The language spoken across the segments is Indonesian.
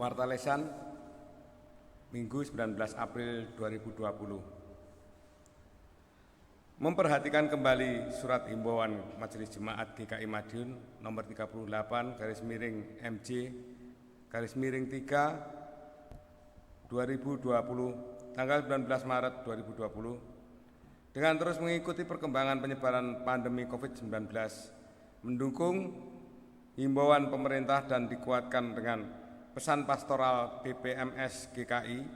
Warta Lesan, Minggu 19 April 2020. Memperhatikan kembali surat himbauan Majelis Jemaat GKI Madiun nomor 38/MJ/3 2020 tanggal 19 Maret 2020 dengan terus mengikuti perkembangan penyebaran pandemi COVID-19, mendukung himbauan pemerintah dan dikuatkan dengan pesan pastoral BPMS GKI,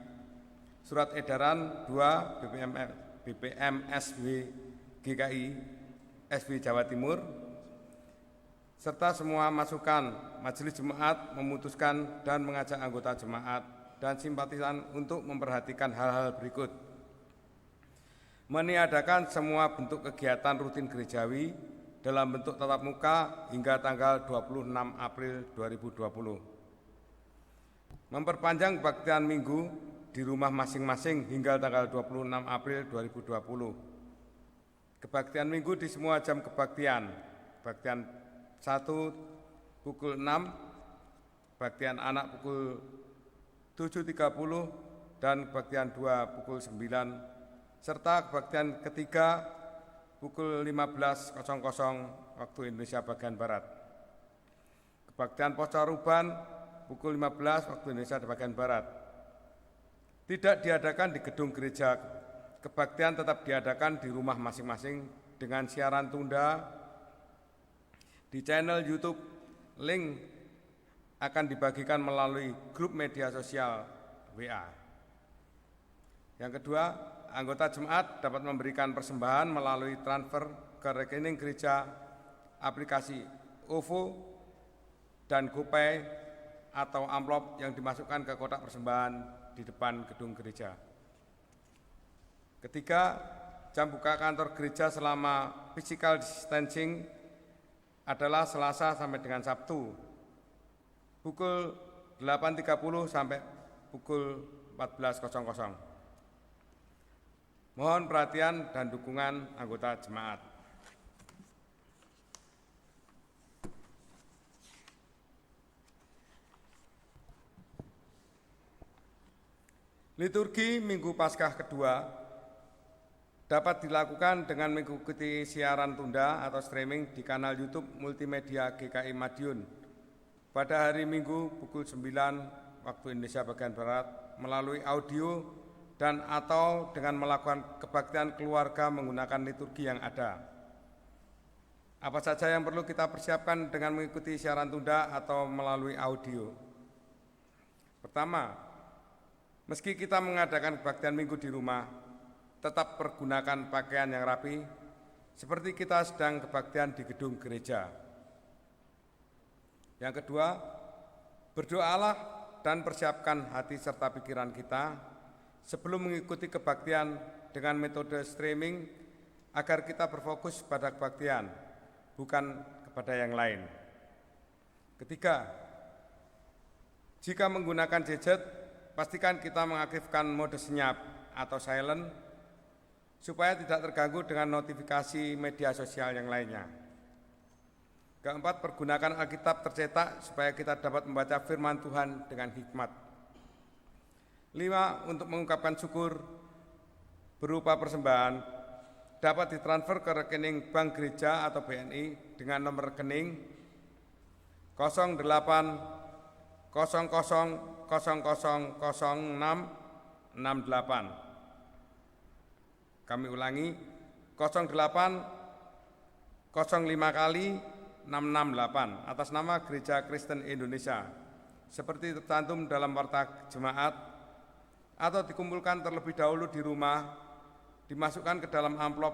Surat Edaran 2 BPMSW GKI SW Jawa Timur, serta semua masukan, Majelis Jemaat memutuskan dan mengajak anggota jemaat dan simpatisan untuk memperhatikan hal-hal berikut: meniadakan semua bentuk kegiatan rutin gerejawi dalam bentuk tatap muka hingga tanggal 26 April 2020. Memperpanjang kebaktian minggu di rumah masing-masing hingga tanggal 26 April 2020. Kebaktian minggu di semua jam kebaktian. Kebaktian 1 pukul 6, kebaktian anak pukul 7.30 dan kebaktian 2 pukul 9, serta kebaktian ketiga pukul 15.00 waktu Indonesia bagian Barat. Kebaktian Poscaruban pukul 15 waktu Indonesia bagian Barat. Tidak diadakan di gedung gereja, kebaktian tetap diadakan di rumah masing-masing dengan siaran tunda di channel YouTube. Link akan dibagikan melalui grup media sosial WA. Yang kedua, anggota jemaat dapat memberikan persembahan melalui transfer ke rekening gereja, aplikasi OVO dan GoPay atau amplop yang dimasukkan ke kotak persembahan di depan gedung gereja. Ketiga, jam buka kantor gereja selama physical distancing adalah Selasa sampai dengan Sabtu, pukul 8.30 sampai pukul 14.00. Mohon perhatian dan dukungan anggota jemaat. Liturgi Minggu Paskah kedua dapat dilakukan dengan mengikuti siaran tunda atau streaming di kanal YouTube Multimedia GKI Madiun pada hari Minggu pukul 9 waktu Indonesia bagian Barat melalui audio dan atau dengan melakukan kebaktian keluarga menggunakan liturgi yang ada. Apa saja yang perlu kita persiapkan dengan mengikuti siaran tunda atau melalui audio? Pertama, meski kita mengadakan kebaktian minggu di rumah, tetap pergunakan pakaian yang rapi, seperti kita sedang kebaktian di gedung gereja. Yang kedua, berdoalah dan persiapkan hati serta pikiran kita sebelum mengikuti kebaktian dengan metode streaming agar kita berfokus pada kebaktian, bukan kepada yang lain. Ketiga, jika menggunakan gadget, pastikan kita mengaktifkan mode senyap atau silent supaya tidak terganggu dengan notifikasi media sosial yang lainnya. Keempat, pergunakan Alkitab tercetak supaya kita dapat membaca firman Tuhan dengan hikmat. 5, untuk mengungkapkan syukur berupa persembahan dapat ditransfer ke rekening Bank Gereja atau BNI dengan nomor rekening 0800000668. Kami ulangi, 0805x668 atas nama Gereja Kristen Indonesia, seperti tercantum dalam warta jemaat, atau dikumpulkan terlebih dahulu di rumah, dimasukkan ke dalam amplop,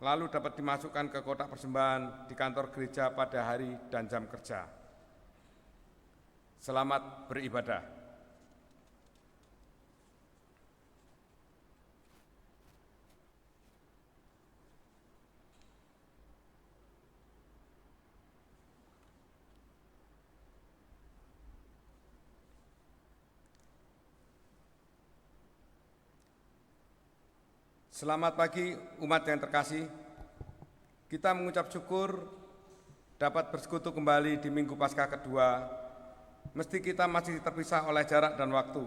lalu dapat dimasukkan ke kotak persembahan di kantor gereja pada hari dan jam kerja. Selamat beribadah. Selamat pagi umat yang terkasih. Kita mengucap syukur dapat bersekutu kembali di Minggu Paskah kedua Meski kita masih terpisah oleh jarak dan waktu,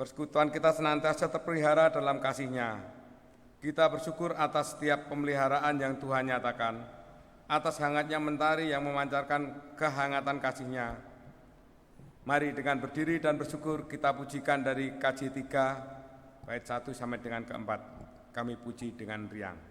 persekutuan kita senantiasa terpelihara dalam kasih-Nya. Kita bersyukur atas setiap pemeliharaan yang Tuhan nyatakan, atas hangatnya mentari yang memancarkan kehangatan kasih-Nya. Mari dengan berdiri dan bersyukur kita pujikan dari KJ 3, bait 1 sampai dengan ke-4. Kami puji dengan riang.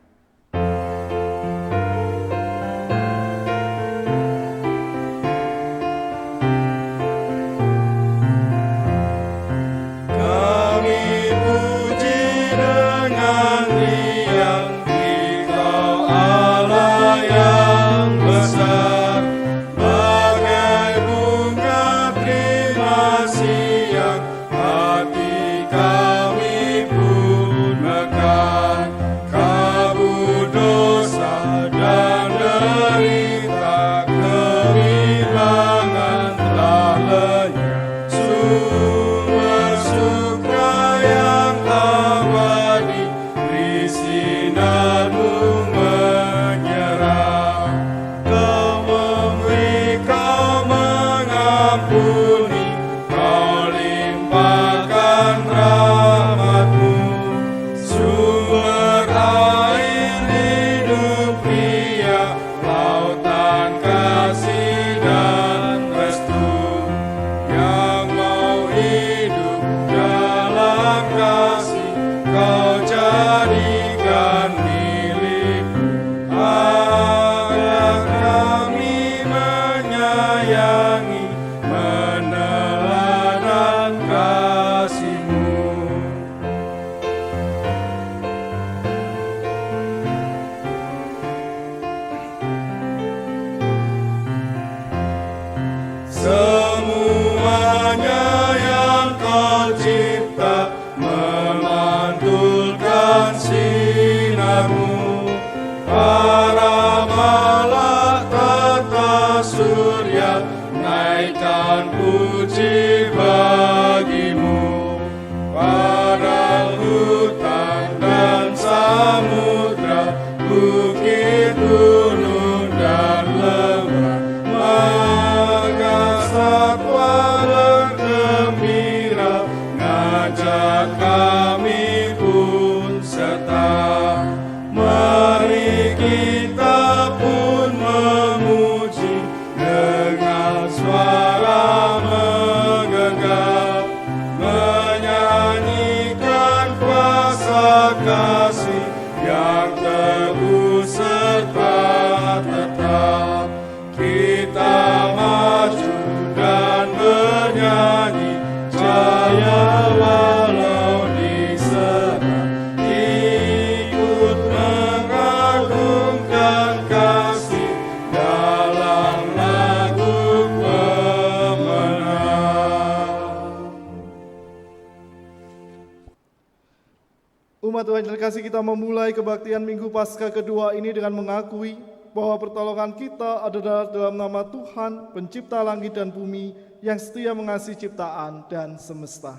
Umat Tuhan yang terkasih, kita memulai kebaktian Minggu Paskah kedua ini dengan mengakui bahwa pertolongan kita adalah dalam nama Tuhan, pencipta langit dan bumi, yang setia mengasihi ciptaan dan semesta.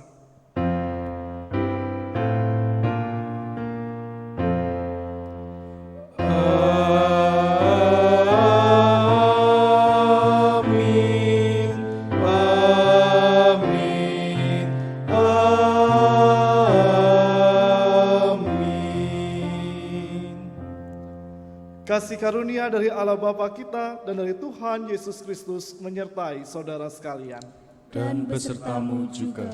Kasih karunia dari Allah Bapa kita dan dari Tuhan Yesus Kristus menyertai saudara sekalian. Dan besertamu juga.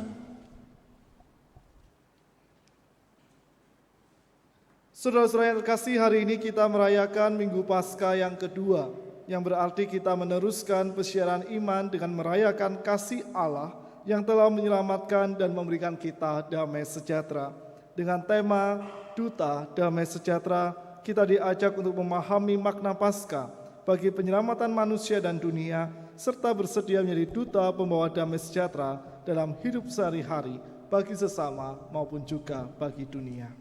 Saudara-saudara yang terkasih, hari ini kita merayakan Minggu Paskah yang kedua, yang berarti kita meneruskan persiaran iman dengan merayakan kasih Allah yang telah menyelamatkan dan memberikan kita damai sejahtera. Dengan tema Duta Damai Sejahtera, kita diajak untuk memahami makna Paskah bagi penyelamatan manusia dan dunia, serta bersedia menjadi duta pembawa damai sejahtera dalam hidup sehari-hari bagi sesama maupun juga bagi dunia.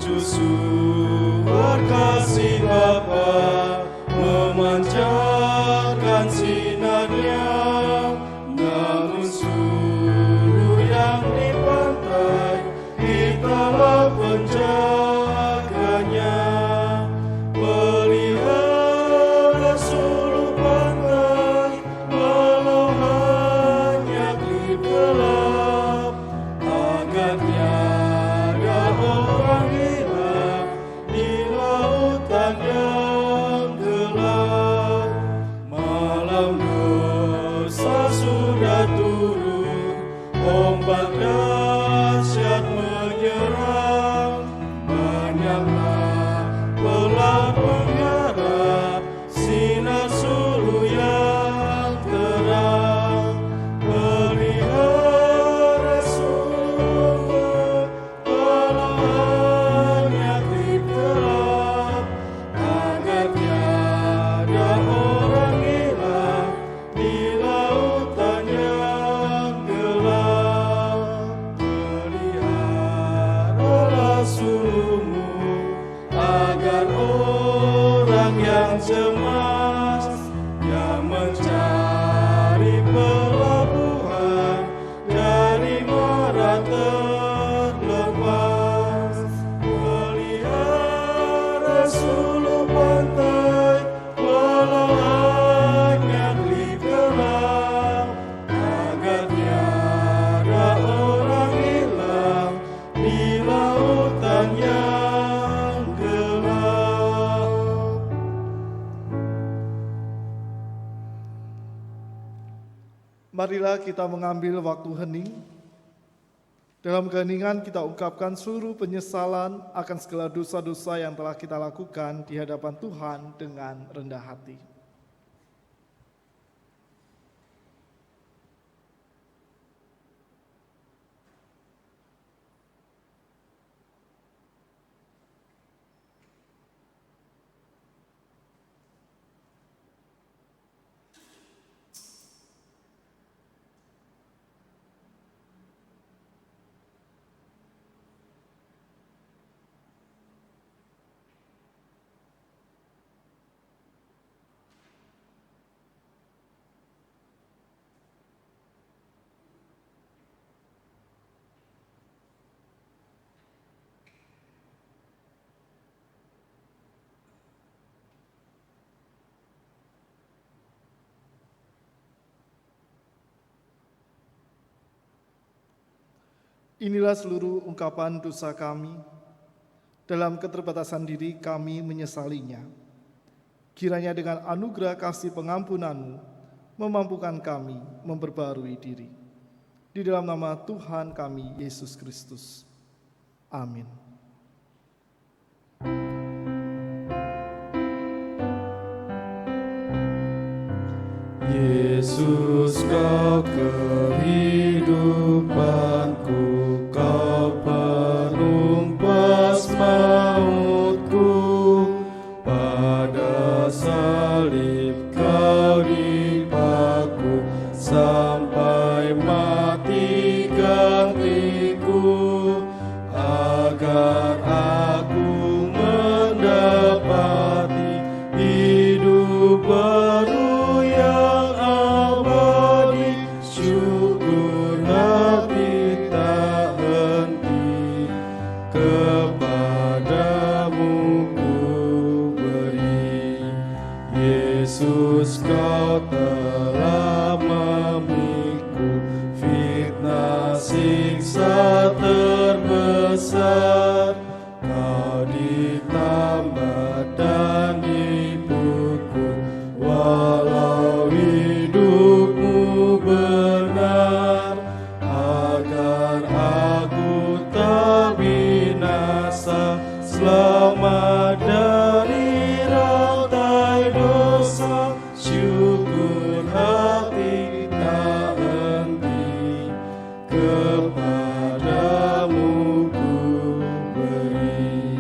Mercusuar kasih dan sinarnya, namun sulu yang di pantai itulah penjaganya. Pelihara sulu pantai walau hanya klip gelap, agar tiada orang hilang di lautan yang gelap. Malam dosa sudah turun, ombak dahsyat menyerang. Banyaklah pelan mengharap sinar sulu yang terang. Pelihara sulu walau hanya klip gelap, agar tiada orang hilang di lautan yang gelap. Peliharalah sulumu, agar orang yang cemas, yang mencari pelabuhan dari mara terlepas. Pelihara sulu pantai walau hanya klip gelap, agar tiada orang hilang di lautan yang gelap. Marilah kita mengambil waktu hening. Dalam keheningan kita ungkapkan seluruh penyesalan akan segala dosa-dosa yang telah kita lakukan di hadapan Tuhan dengan rendah hati. Inilah seluruh ungkapan dosa kami. Dalam keterbatasan diri kami menyesalinya. Kiranya dengan anugerah kasih pengampunan-Mu memampukan kami memperbarui diri. Di dalam nama Tuhan kami, Yesus Kristus. Amin. Yesus, Kau kehidupanku, Kau penumpas mautku. Pada salib Kau dipaku, sampai mati gantiku, agar aku mendapati hidup baru yang abadi. Syukur hati tak henti, kepadamu ku beri. Yesus, Kau telah memikul fitnah siksa terbesar. Kau ditambah dan dipukul, walau hidupmu benar, agar aku tak binasa, selamat dari rantai dosa. Syukur hati tak henti, kepadamu ku beri.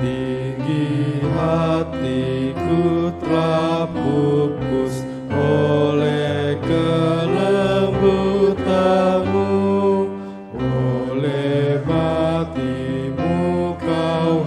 Tinggi hatiku telah pupus oleh kelembutan-Mu, oleh matimu Kau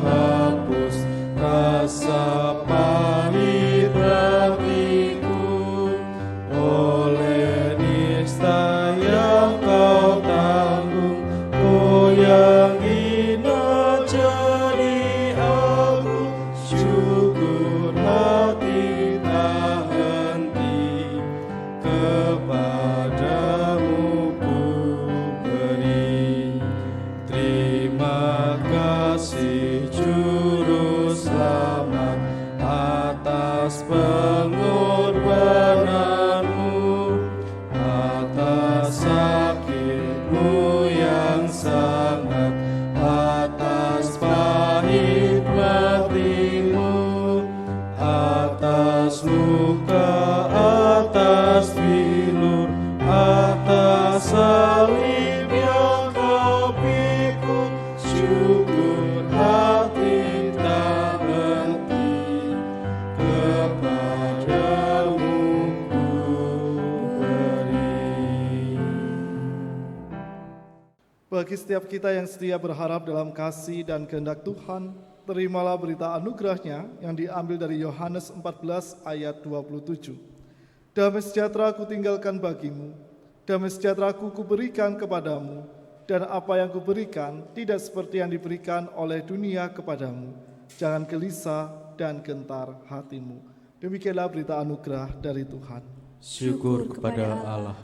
Bagi setiap kita yang setia berharap dalam kasih dan kehendak Tuhan, terimalah berita anugerahnya yang diambil dari Yohanes 14 ayat 27. Damai sejahtera ku tinggalkan bagimu, damai sejahtera ku berikan kepadamu, dan apa yang kuberikan tidak seperti yang diberikan oleh dunia kepadamu. Jangan gelisah dan gentar hatimu. Demikianlah berita anugerah dari Tuhan. Syukur kepada Allah.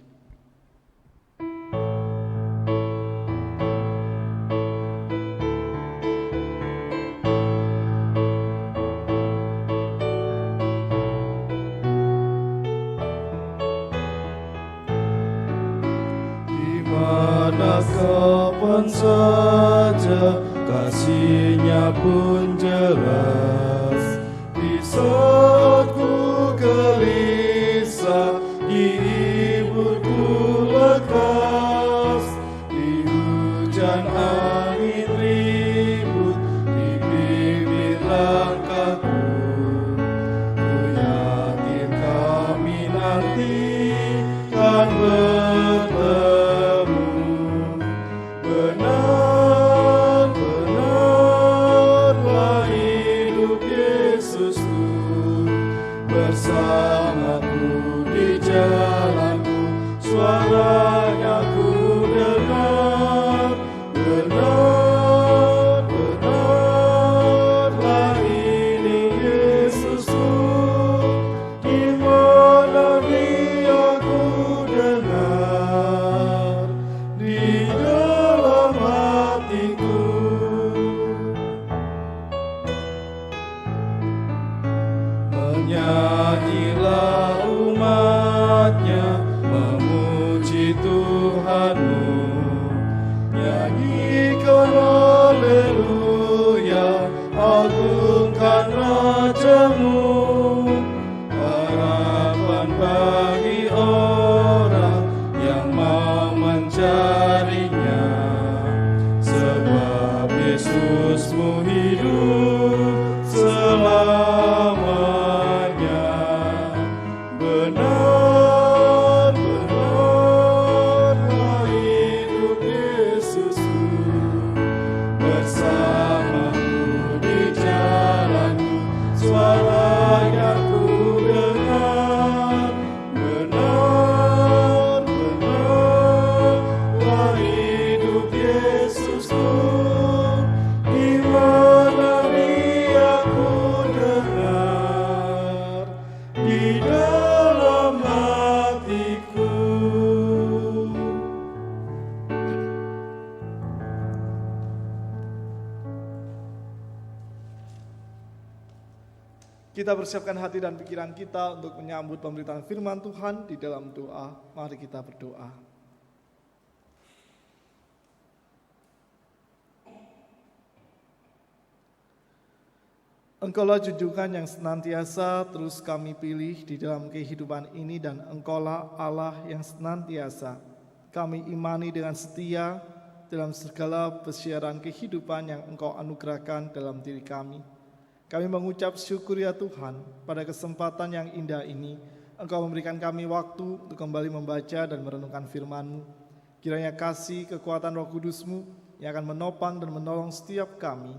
Kapan saja kasih-Nya pun jelas. Di saat ku gelisah, dihiburku lekas. Di hujan angin ribut, di bibir langkahku, ku yakin kami nanti kan bertemu. Benar-benarlah hidup Yesusku, bersamaku di jalanku, suaranya ku dengar. Benar-benarlah ini Yesusku, di mana Dia ku dengar, di dalam hatiku. Menyanyilah umatnya, memuji Tuhanmu. Nyanyikan haleluya, agungkan Rajamu. Harapan bagi orang yang mau mencarinya, sebab Yesusmu hidup selamanya. Benar-benarlah hidup Yesusku, bersamaku di jalanku, suaranya ku dengar. Benar-benarlah hidup Yesusku, di mana Dia ku dengar, di dalam hatiku. Kita persiapkan hati dan pikiran kita untuk menyambut pemberitaan firman Tuhan di dalam doa. Mari kita berdoa. Engkaulah junjungan yang senantiasa terus kami pilih di dalam kehidupan ini, dan Engkaulah Allah yang senantiasa kami imani dengan setia dalam segala pesiaran kehidupan yang Engkau anugerahkan dalam diri kami. Kami mengucap syukur ya Tuhan, pada kesempatan yang indah ini, Engkau memberikan kami waktu untuk kembali membaca dan merenungkan firman-Mu. Kiranya kasih kekuatan Roh Kudus-Mu yang akan menopang dan menolong setiap kami,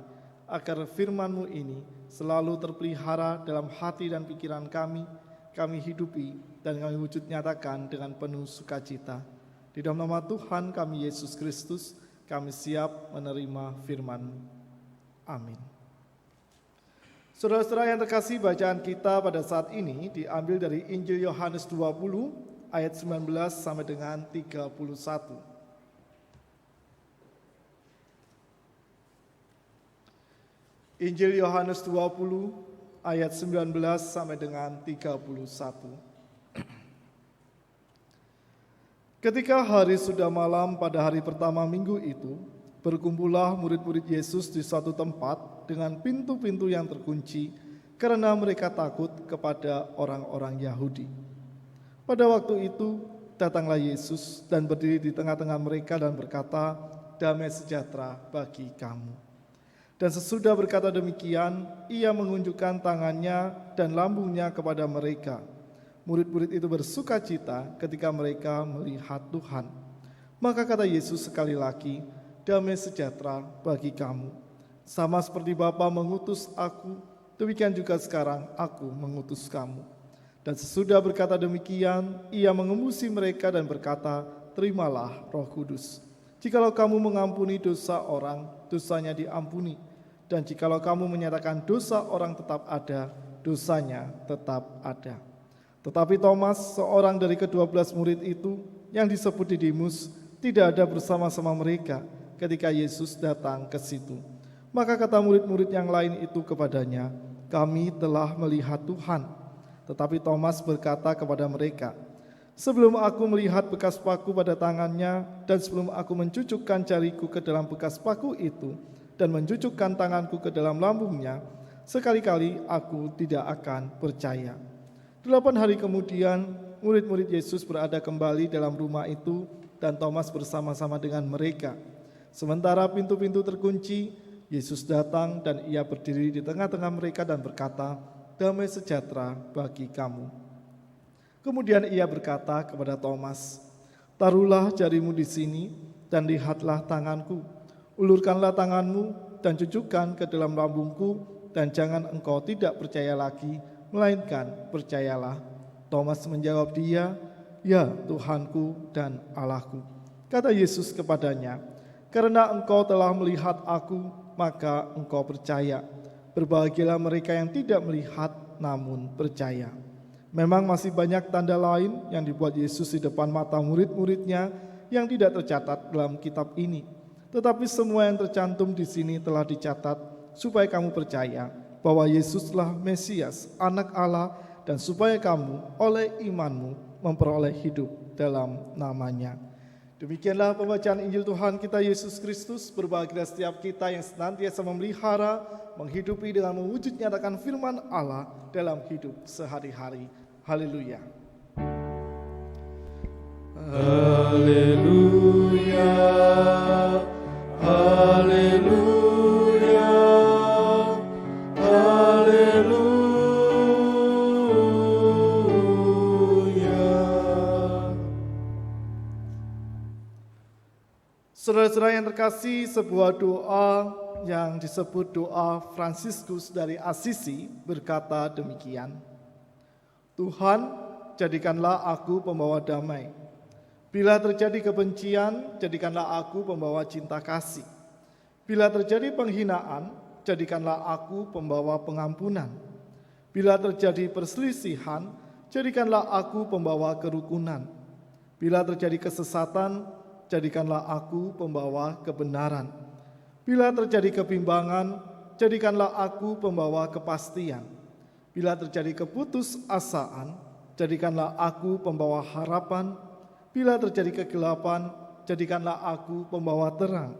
agar firman-Mu ini selalu terpelihara dalam hati dan pikiran kami hidupi dan kami wujud nyatakan dengan penuh sukacita. Di dalam nama Tuhan kami Yesus Kristus, kami siap menerima firman-Mu. Amin. Saudara-saudara yang terkasih, bacaan kita pada saat ini diambil dari Injil Yohanes 20 ayat 19 sampai dengan 31. Injil Yohanes 20 ayat 19 sampai dengan 31. Ketika hari sudah malam pada hari pertama minggu itu, berkumpullah murid-murid Yesus di suatu tempat dengan pintu-pintu yang terkunci karena mereka takut kepada orang-orang Yahudi. Pada waktu itu datanglah Yesus dan berdiri di tengah-tengah mereka dan berkata, "Damai sejahtera bagi kamu." Dan sesudah berkata demikian, ia mengunjukkan tangannya dan lambungnya kepada mereka. Murid-murid itu bersukacita ketika mereka melihat Tuhan. Maka kata Yesus sekali lagi, damai sejahtera bagi kamu. Sama seperti Bapa mengutus aku, demikian juga sekarang aku mengutus kamu. Dan sesudah berkata demikian, ia mengembusi mereka dan berkata, terimalah Roh Kudus. Jikalau kamu mengampuni dosa orang, dosanya diampuni. Dan jikalau kamu menyatakan dosa orang tetap ada, dosanya tetap ada. Tetapi Thomas, seorang dari ke-12 murid itu, yang disebut Didimus, tidak ada bersama-sama mereka ketika Yesus datang ke situ. Maka kata murid-murid yang lain itu kepadanya, kami telah melihat Tuhan. Tetapi Thomas berkata kepada mereka, sebelum aku melihat bekas paku pada tangannya, dan sebelum aku mencucukkan jariku ke dalam bekas paku itu, dan mencucukkan tanganku ke dalam lambungnya, sekali-kali aku tidak akan percaya. 8 hari kemudian, murid-murid Yesus berada kembali dalam rumah itu, dan Thomas bersama-sama dengan mereka. Sementara pintu-pintu terkunci, Yesus datang dan ia berdiri di tengah-tengah mereka dan berkata, damai sejahtera bagi kamu. Kemudian ia berkata kepada Thomas, taruhlah jarimu di sini dan lihatlah tanganku. Ulurkanlah tanganmu dan cucukkan ke dalam lambungku, dan jangan engkau tidak percaya lagi, melainkan percayalah. Thomas menjawab dia, ya Tuhanku dan Allahku. Kata Yesus kepadanya, karena engkau telah melihat aku, maka engkau percaya. Berbahagialah mereka yang tidak melihat namun percaya. Memang masih banyak tanda lain yang dibuat Yesus di depan mata murid-muridnya yang tidak tercatat dalam kitab ini. Tetapi semua yang tercantum di sini telah dicatat supaya kamu percaya bahwa Yesuslah Mesias, Anak Allah, dan supaya kamu oleh imanmu memperoleh hidup dalam namanya. Demikianlah pembacaan Injil Tuhan kita Yesus Kristus. Berbahagia setiap kita yang senantiasa memelihara, menghidupi dengan mewujud nyatakan firman Allah dalam hidup sehari-hari. Haleluya. Haleluya, haleluya, haleluya. Saudara-saudara yang terkasih, sebuah doa yang disebut doa Fransiskus dari Assisi berkata demikian. Tuhan, jadikanlah aku pembawa damai. Bila terjadi kebencian, jadikanlah aku pembawa cinta kasih. Bila terjadi penghinaan, jadikanlah aku pembawa pengampunan. Bila terjadi perselisihan, jadikanlah aku pembawa kerukunan. Bila terjadi kesesatan, jadikanlah aku pembawa kebenaran. Bila terjadi kebimbangan, jadikanlah aku pembawa kepastian. Bila terjadi keputusasaan, jadikanlah aku pembawa harapan. Bila terjadi kegelapan, jadikanlah aku pembawa terang.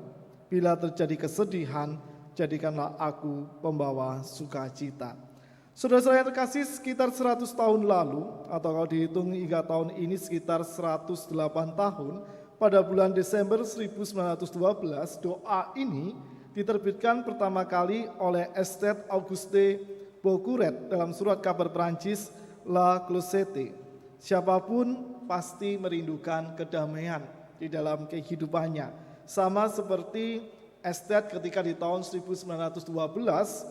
Bila terjadi kesedihan, jadikanlah aku pembawa sukacita. Saudara-saudara yang terkasih, sekitar 100 tahun lalu, atau kalau dihitung hingga tahun ini sekitar 108 tahun, pada bulan Desember 1912, doa ini diterbitkan pertama kali oleh Esther Auguste Bocuret dalam surat kabar Perancis La Clochette. Siapapun pasti merindukan kedamaian di dalam kehidupannya. Sama seperti Esther ketika di tahun 1912,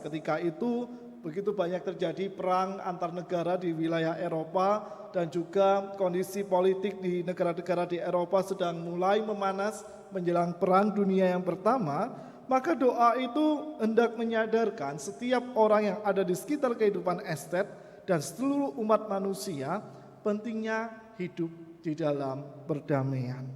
ketika itu begitu banyak terjadi perang antar negara di wilayah Eropa dan juga kondisi politik di negara-negara di Eropa sedang mulai memanas menjelang Perang Dunia yang pertama. Maka doa itu hendak menyadarkan setiap orang yang ada di sekitar kehidupan Esther dan seluruh umat manusia pentingnya hidup di dalam perdamaian.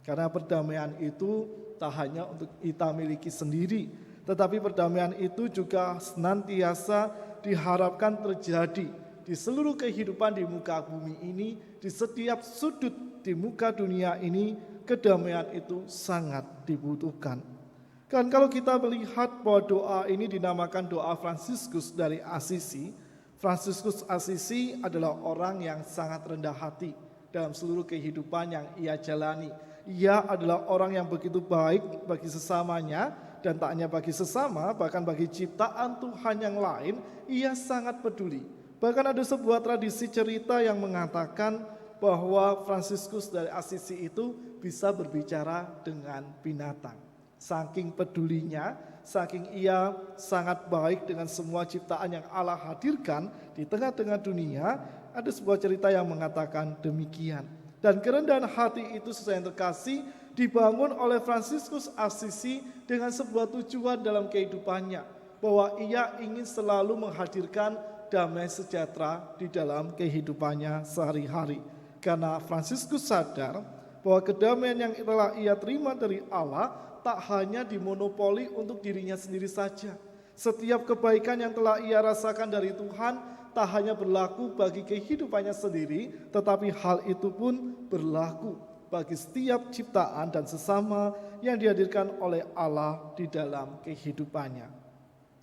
Karena perdamaian itu tak hanya untuk kita miliki sendiri, tetapi perdamaian itu juga senantiasa diharapkan terjadi di seluruh kehidupan di muka bumi ini, di setiap sudut di muka dunia ini, kedamaian itu sangat dibutuhkan. Kan kalau kita melihat bahwa doa ini dinamakan doa Fransiskus dari Assisi, Fransiskus Assisi adalah orang yang sangat rendah hati dalam seluruh kehidupan yang ia jalani. Ia adalah orang yang begitu baik bagi sesamanya, dan tak hanya bagi sesama, bahkan bagi ciptaan Tuhan yang lain, ia sangat peduli. Bahkan ada sebuah tradisi cerita yang mengatakan bahwa Fransiskus dari Assisi itu bisa berbicara dengan binatang. Saking pedulinya, saking ia sangat baik dengan semua ciptaan yang Allah hadirkan di tengah-tengah dunia, ada sebuah cerita yang mengatakan demikian. Dan kerendahan hati itu sesuai yang terkasih dibangun oleh Fransiskus Assisi dengan sebuah tujuan dalam kehidupannya, bahwa ia ingin selalu menghadirkan damai sejahtera di dalam kehidupannya sehari-hari. Karena Fransiskus sadar bahwa kedamaian yang telah ia terima dari Allah tak hanya dimonopoli untuk dirinya sendiri saja. Setiap kebaikan yang telah ia rasakan dari Tuhan tak hanya berlaku bagi kehidupannya sendiri, tetapi hal itu pun berlaku bagi setiap ciptaan dan sesama yang dihadirkan oleh Allah di dalam kehidupannya.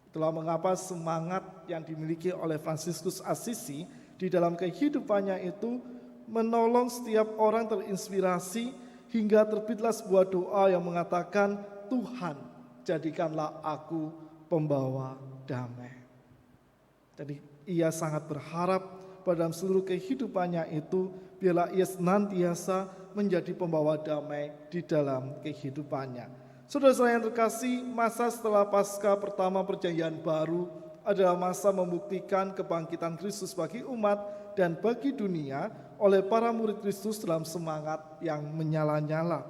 Itulah mengapa semangat yang dimiliki oleh Fransiskus Assisi di dalam kehidupannya itu menolong setiap orang terinspirasi hingga terbitlah sebuah doa yang mengatakan, Tuhan, jadikanlah aku pembawa damai. Jadi ia sangat berharap pada dalam seluruh kehidupannya itu, biarlah ia senantiasa menjadi pembawa damai di dalam kehidupannya. Saudara-saudara yang terkasih, masa setelah Paskah pertama Perjanjian Baru adalah masa membuktikan kebangkitan Kristus bagi umat dan bagi dunia oleh para murid Kristus dalam semangat yang menyala-nyala.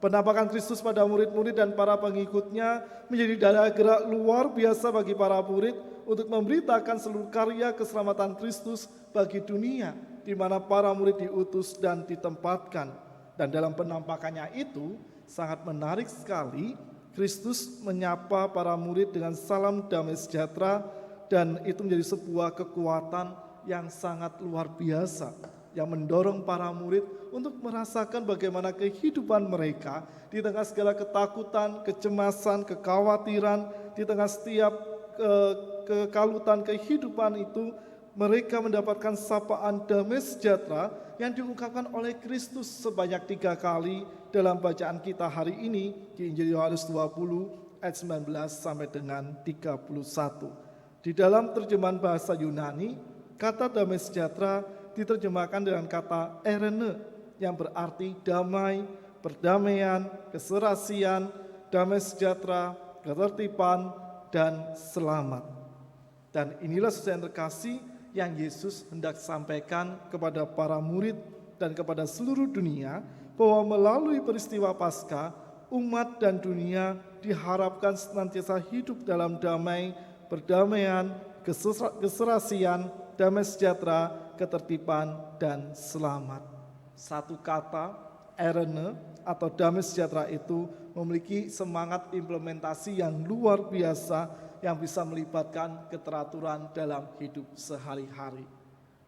Penampakan Kristus pada murid-murid dan para pengikutnya menjadi daya gerak luar biasa bagi para murid untuk memberitakan seluruh karya keselamatan Kristus bagi dunia, di mana para murid diutus dan ditempatkan. Dan dalam penampakannya itu, sangat menarik sekali, Kristus menyapa para murid dengan salam damai sejahtera, dan itu menjadi sebuah kekuatan yang sangat luar biasa, yang mendorong para murid untuk merasakan bagaimana kehidupan mereka di tengah segala ketakutan, kecemasan, kekhawatiran, di tengah setiap kekalutan kehidupan itu, mereka mendapatkan sapaan damai sejahtera yang diungkapkan oleh Kristus sebanyak 3 kali dalam bacaan kita hari ini di Injil Yohanes 20 ayat 19 sampai dengan 31. Di dalam terjemahan bahasa Yunani, kata damai sejahtera diterjemahkan dengan kata erene yang berarti damai, perdamaian, keserasian, damai sejahtera, ketertiban, dan selamat. Dan inilah sesuatu yang terkasih yang Yesus hendak sampaikan kepada para murid dan kepada seluruh dunia, bahwa melalui peristiwa Paskah, umat dan dunia diharapkan senantiasa hidup dalam damai, perdamaian, keserasian, damai sejahtera, ketertiban, dan selamat. Satu kata, erene atau damai sejahtera itu memiliki semangat implementasi yang luar biasa yang bisa melibatkan keteraturan dalam hidup sehari-hari.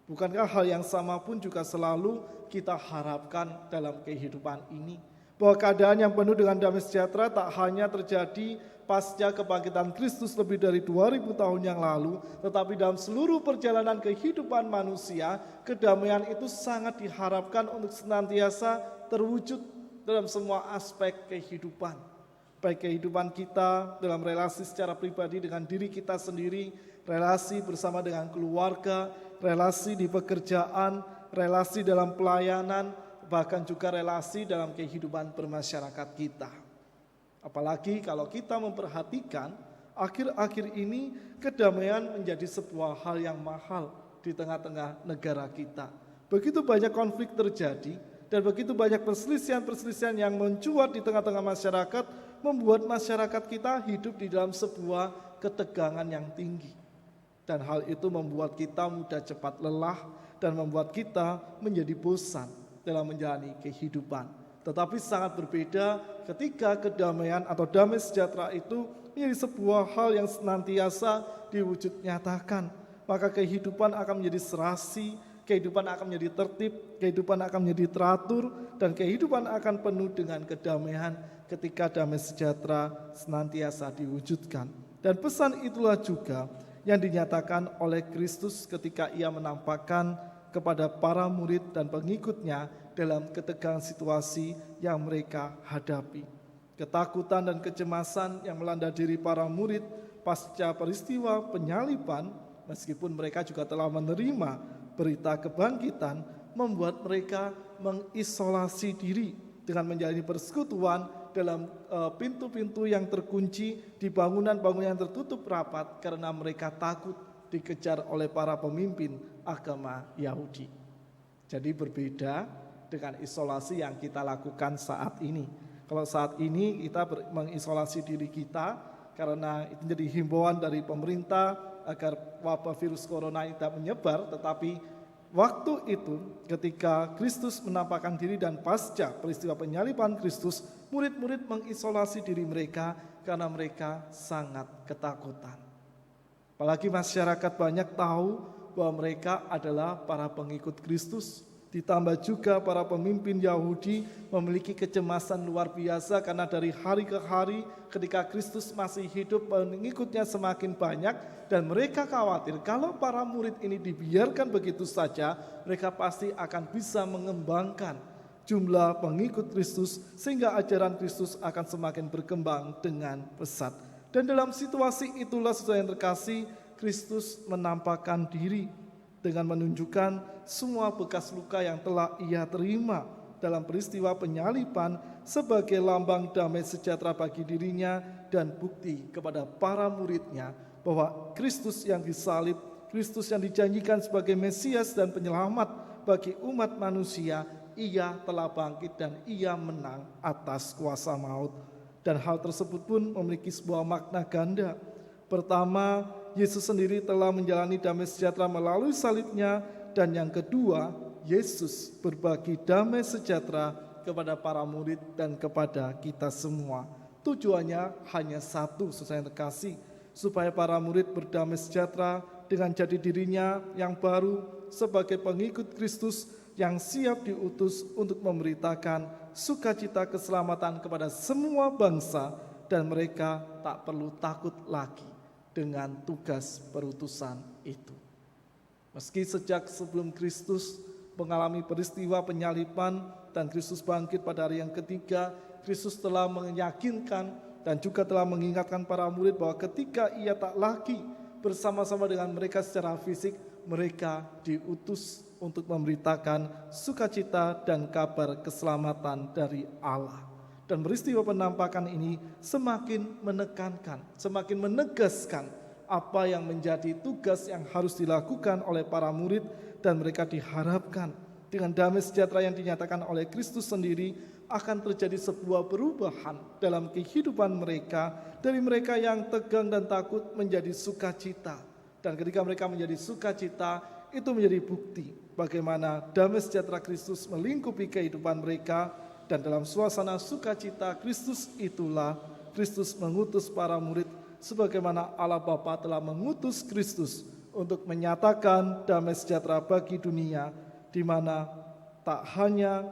Bukankah hal yang sama pun juga selalu kita harapkan dalam kehidupan ini? Bahwa keadaan yang penuh dengan damai sejahtera tak hanya terjadi pasca kebangkitan Kristus lebih dari 2000 tahun yang lalu, tetapi dalam seluruh perjalanan kehidupan manusia, kedamaian itu sangat diharapkan untuk senantiasa terwujud dalam semua aspek kehidupan. Baik kehidupan kita dalam relasi secara pribadi dengan diri kita sendiri, relasi bersama dengan keluarga, relasi di pekerjaan, relasi dalam pelayanan, bahkan juga relasi dalam kehidupan bermasyarakat kita. Apalagi kalau kita memperhatikan akhir-akhir ini kedamaian menjadi sebuah hal yang mahal di tengah-tengah negara kita. Begitu banyak konflik terjadi dan begitu banyak perselisihan-perselisihan yang mencuat di tengah-tengah masyarakat, membuat masyarakat kita hidup di dalam sebuah ketegangan yang tinggi. Dan hal itu membuat kita mudah cepat lelah dan membuat kita menjadi bosan dalam menjalani kehidupan. Tetapi sangat berbeda ketika kedamaian atau damai sejahtera itu menjadi sebuah hal yang senantiasa diwujud nyatakan. Maka kehidupan akan menjadi serasi, kehidupan akan menjadi tertib, kehidupan akan menjadi teratur, dan kehidupan akan penuh dengan kedamaian ketika damai sejahtera senantiasa diwujudkan. Dan pesan itulah juga yang dinyatakan oleh Kristus ketika ia menampakkan kepada para murid dan pengikutnya dalam ketegangan situasi yang mereka hadapi. Ketakutan dan kecemasan yang melanda diri para murid pasca peristiwa penyaliban, meskipun mereka juga telah menerima berita kebangkitan, membuat mereka mengisolasi diri dengan menjalani persekutuan dalam pintu-pintu yang terkunci, di bangunan-bangunan yang tertutup rapat karena mereka takut dikejar oleh para pemimpin agama Yahudi. Jadi berbeda dengan isolasi yang kita lakukan saat ini. Kalau saat ini kita mengisolasi diri kita karena itu menjadi himbauan dari pemerintah agar wabah virus corona tidak menyebar, tetapi waktu itu ketika Kristus menampakkan diri dan pasca peristiwa penyaliban Kristus, murid-murid mengisolasi diri mereka karena mereka sangat ketakutan. Apalagi masyarakat banyak tahu bahwa mereka adalah para pengikut Kristus. Ditambah juga para pemimpin Yahudi memiliki kecemasan luar biasa karena dari hari ke hari ketika Kristus masih hidup, pengikutnya semakin banyak dan mereka khawatir kalau para murid ini dibiarkan begitu saja, mereka pasti akan bisa mengembangkan jumlah pengikut Kristus sehingga ajaran Kristus akan semakin berkembang dengan pesat. Dan dalam situasi itulah saudara yang terkasih, Kristus menampakkan diri dengan menunjukkan semua bekas luka yang telah ia terima dalam peristiwa penyaliban sebagai lambang damai sejahtera bagi dirinya dan bukti kepada para muridnya bahwa Kristus yang disalib, Kristus yang dijanjikan sebagai Mesias dan penyelamat bagi umat manusia, ia telah bangkit dan ia menang atas kuasa maut. Dan hal tersebut pun memiliki sebuah makna ganda. Pertama, Yesus sendiri telah menjalani damai sejahtera melalui salibnya, dan yang kedua, Yesus berbagi damai sejahtera kepada para murid dan kepada kita semua. Tujuannya hanya satu, saudara yang terkasih, supaya para murid berdamai sejahtera dengan jati dirinya yang baru sebagai pengikut Kristus yang siap diutus untuk memberitakan sukacita keselamatan kepada semua bangsa, dan mereka tak perlu takut lagi dengan tugas perutusan itu. Meski sejak sebelum Kristus mengalami peristiwa penyaliban dan Kristus bangkit pada hari yang ketiga, Kristus telah meyakinkan dan juga telah mengingatkan para murid bahwa ketika ia tak lagi bersama-sama dengan mereka secara fisik, mereka diutus untuk memberitakan sukacita dan kabar keselamatan dari Allah. Dan peristiwa penampakan ini semakin menekankan, semakin menegaskan apa yang menjadi tugas yang harus dilakukan oleh para murid, dan mereka diharapkan dengan damai sejahtera yang dinyatakan oleh Kristus sendiri akan terjadi sebuah perubahan dalam kehidupan mereka, dari mereka yang tegang dan takut menjadi sukacita. Dan ketika mereka menjadi sukacita, itu menjadi bukti bagaimana damai sejahtera Kristus melingkupi kehidupan mereka. Dan dalam suasana sukacita Kristus itulah Kristus mengutus para murid, sebagaimana Allah Bapa telah mengutus Kristus untuk menyatakan damai sejahtera bagi dunia, di mana tak hanya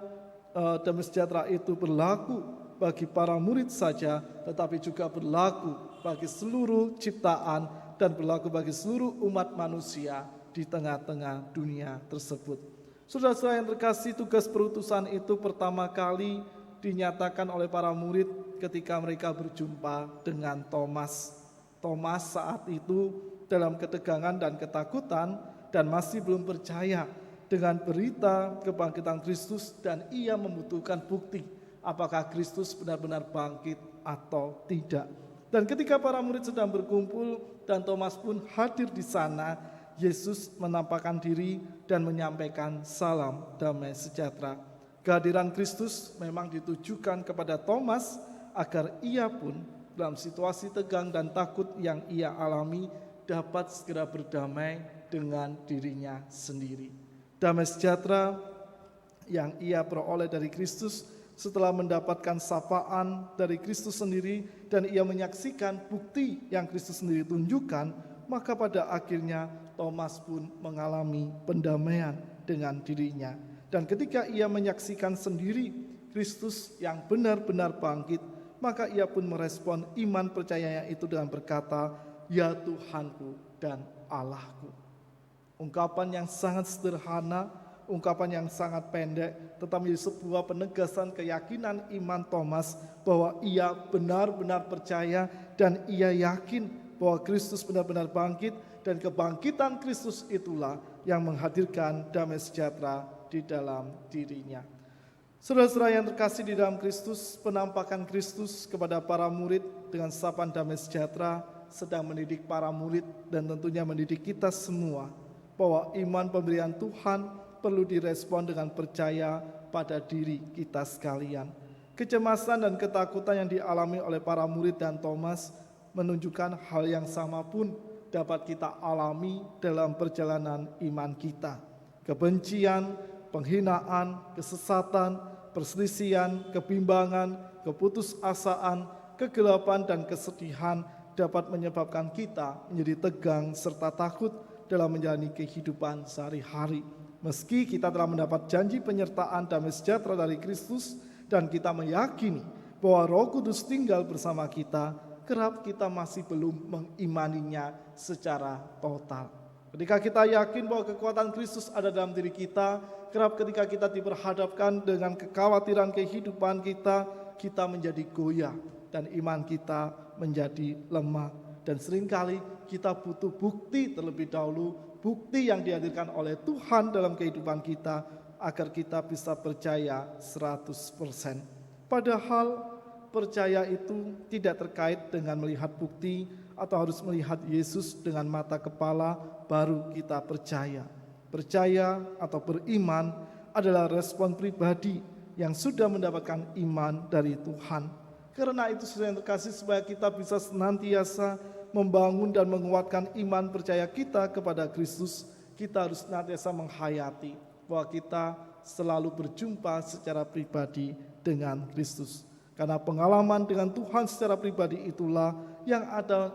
damai sejahtera itu berlaku bagi para murid saja, tetapi juga berlaku bagi seluruh ciptaan dan berlaku bagi seluruh umat manusia di tengah-tengah dunia tersebut. Saudara-saudara yang terkasih, tugas perutusan itu pertama kali dinyatakan oleh para murid ketika mereka berjumpa dengan Thomas. Thomas saat itu dalam ketegangan dan ketakutan dan masih belum percaya dengan berita kebangkitan Kristus, dan ia membutuhkan bukti apakah Kristus benar-benar bangkit atau tidak. Dan ketika para murid sedang berkumpul dan Thomas pun hadir di sana, Yesus menampakkan diri dan menyampaikan salam damai sejahtera. Kehadiran Kristus memang ditujukan kepada Thomas agar ia pun dalam situasi tegang dan takut yang ia alami dapat segera berdamai dengan dirinya sendiri. Damai sejahtera yang ia peroleh dari Kristus setelah mendapatkan sapaan dari Kristus sendiri dan ia menyaksikan bukti yang Kristus sendiri tunjukkan, maka pada akhirnya Thomas pun mengalami pendamaian dengan dirinya. Dan ketika ia menyaksikan sendiri Kristus yang benar-benar bangkit, maka ia pun merespon iman percayanya itu dengan berkata, "Ya Tuhanku dan Allahku." Ungkapan yang sangat sederhana, ungkapan yang sangat pendek, tetapi sebuah penegasan keyakinan iman Thomas bahwa ia benar-benar percaya dan ia yakin bahwa Kristus benar-benar bangkit, dan kebangkitan Kristus itulah yang menghadirkan damai sejahtera di dalam dirinya. Saudara-saudara yang terkasih di dalam Kristus, penampakan Kristus kepada para murid dengan sapaan damai sejahtera sedang mendidik para murid dan tentunya mendidik kita semua bahwa iman pemberian Tuhan perlu direspon dengan percaya pada diri kita sekalian. Kecemasan dan ketakutan yang dialami oleh para murid dan Thomas menunjukkan hal yang sama pun dapat kita alami dalam perjalanan iman kita. Kebencian, penghinaan, kesesatan, perselisihan, kebimbangan, keputusasaan, kegelapan, dan kesedihan dapat menyebabkan kita menjadi tegang serta takut dalam menjalani kehidupan sehari-hari. Meski kita telah mendapat janji penyertaan damai sejahtera dari Kristus dan kita meyakini bahwa Roh Kudus tinggal bersama kita, kerap kita masih belum mengimaninya secara total. Ketika kita yakin bahwa kekuatan Kristus ada dalam diri kita, kerap ketika kita diperhadapkan dengan kekhawatiran kehidupan kita, kita menjadi goyah dan iman kita menjadi lemah. Dan seringkali kita butuh bukti terlebih dahulu, bukti yang dihadirkan oleh Tuhan dalam kehidupan kita agar kita bisa percaya 100%. Padahal percaya itu tidak terkait dengan melihat bukti atau harus melihat Yesus dengan mata kepala baru kita percaya. Percaya atau beriman adalah respon pribadi yang sudah mendapatkan iman dari Tuhan. Karena itu saudara yang terkasih, supaya kita bisa senantiasa membangun dan menguatkan iman percaya kita kepada Kristus, kita harus senantiasa menghayati bahwa kita selalu berjumpa secara pribadi dengan Kristus. Karena pengalaman dengan Tuhan secara pribadi itulah yang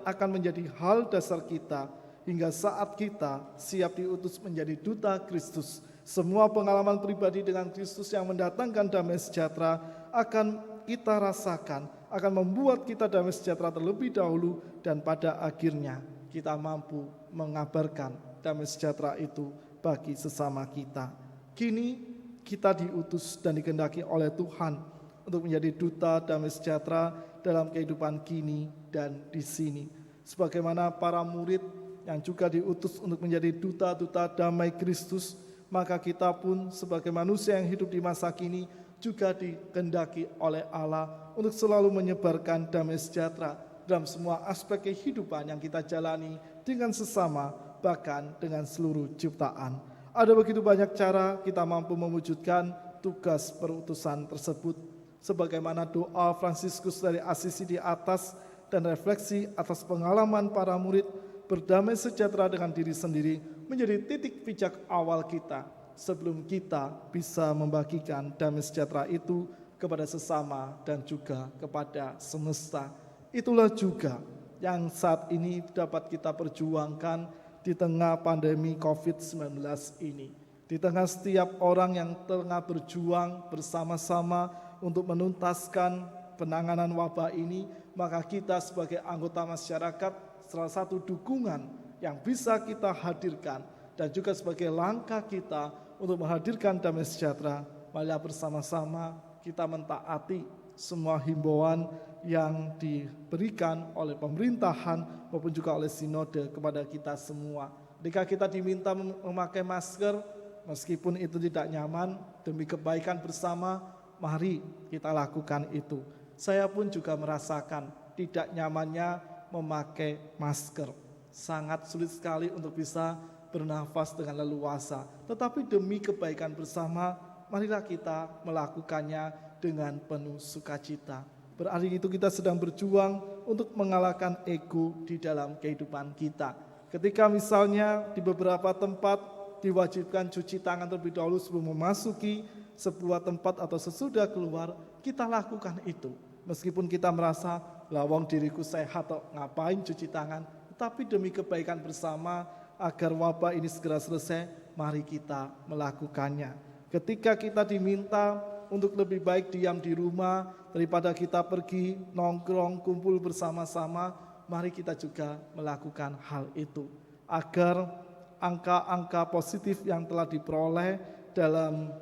akan menjadi hal dasar kita hingga saat kita siap diutus menjadi duta Kristus. Semua pengalaman pribadi dengan Kristus yang mendatangkan damai sejahtera akan kita rasakan, akan membuat kita damai sejahtera terlebih dahulu, dan pada akhirnya kita mampu mengabarkan damai sejahtera itu bagi sesama kita. Kini kita diutus dan dikehendaki oleh Tuhan untuk menjadi duta damai sejahtera dalam kehidupan kini dan di sini. Sebagaimana para murid yang juga diutus untuk menjadi duta-duta damai Kristus, maka kita pun sebagai manusia yang hidup di masa kini juga dikehendaki oleh Allah untuk selalu menyebarkan damai sejahtera dalam semua aspek kehidupan yang kita jalani dengan sesama, bahkan dengan seluruh ciptaan. Ada begitu banyak cara kita mampu mewujudkan tugas perutusan tersebut. Sebagaimana doa Fransiskus dari Asisi di atas dan refleksi atas pengalaman para murid berdamai sejahtera dengan diri sendiri menjadi titik pijak awal kita sebelum kita bisa membagikan damai sejahtera itu kepada sesama dan juga kepada semesta. Itulah juga yang saat ini dapat kita perjuangkan di tengah pandemi COVID-19 ini. Di tengah setiap orang yang tengah berjuang bersama-sama untuk menuntaskan penanganan wabah ini, maka kita sebagai anggota masyarakat salah satu dukungan yang bisa kita hadirkan dan juga sebagai langkah kita untuk menghadirkan damai sejahtera, marilah bersama-sama kita mentaati semua himbauan yang diberikan oleh pemerintahan maupun juga oleh sinode kepada kita semua. Ketika kita diminta memakai masker, meskipun itu tidak nyaman, demi kebaikan bersama, mari kita lakukan itu. Saya pun juga merasakan tidak nyamannya memakai masker. Sangat sulit sekali untuk bisa bernafas dengan leluasa. Tetapi demi kebaikan bersama, marilah kita melakukannya dengan penuh sukacita. Berarti itu kita sedang berjuang untuk mengalahkan ego di dalam kehidupan kita. Ketika misalnya di beberapa tempat diwajibkan cuci tangan terlebih dahulu sebelum memasuki sebuah tempat atau sesudah keluar, kita lakukan itu. Meskipun kita merasa, lawang diriku sehat atau ngapain cuci tangan, tapi demi kebaikan bersama agar wabah ini segera selesai, mari kita melakukannya. Ketika kita diminta untuk lebih baik diam di rumah daripada kita pergi nongkrong kumpul bersama-sama, mari kita juga melakukan hal itu agar angka-angka positif yang telah diperoleh dalam